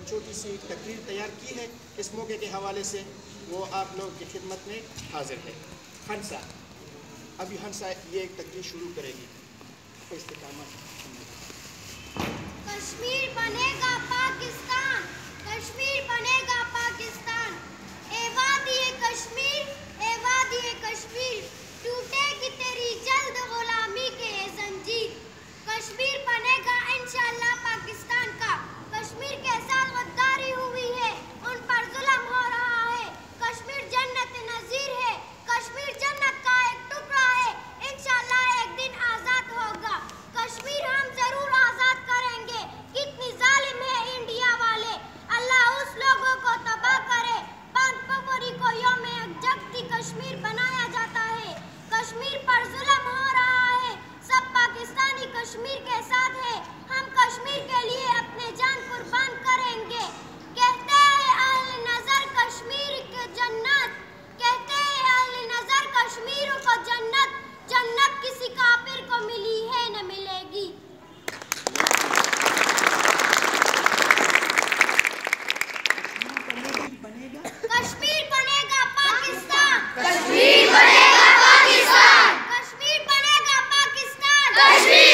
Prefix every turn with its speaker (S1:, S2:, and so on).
S1: छोटी सी तकरीर तैयार की है इस मौके के हवाले से, वो आप लोगों की खिदमत में हाजिर है। हंसा, अभी हंसा ये एक तकरीर शुरू करेगी।
S2: कश्मीर बनेगा पाकिस्तान, कश्मीर बनेगा पाकिस्तान, ए वादिए कश्मीर, ए वादिए कश्मीर, टूटेगी तेरी जल्द गुलामी के ये जंजीर। कश्मीर बनेगा इंशाअल्लाह पाकिस्तान का, कश्मीर के साथ गद्दारी हुई है, उन पर जुल्म हो रहा है। कश्मीर जन्नत नज़ीर है, कश्मीर जन्नत का एक टुकड़ा है, इंशाअल्लाह एक दिन आज़ाद होगा। कश्मीर हम जरूर आज़ाद करेंगे। कितनी जालिम है इंडिया वाले, अल्लाह उस लोगों को तबाह करे। 5 फरवरी को यौम जगती कश्मीर बनाया जाता है। कश्मीर पर जुल्म हो रहा है, सब पाकिस्तानी कश्मीर के साथ है। हम कश्मीर के लिए अपने जान कुर्बान करेंगे। कहते हैं अहले नजर कश्मीर के जन्नत, कहते हैं अहले नजर कश्मीर को जन्नत, जन्नत किसी काफिर को मिली है न मिलेगी। कश्मीर बनेगा पाकिस्तान, कश्मीर बनेगा पाकिस्तान, कश्मीर बनेगा पाकिस्तान, कश्मीर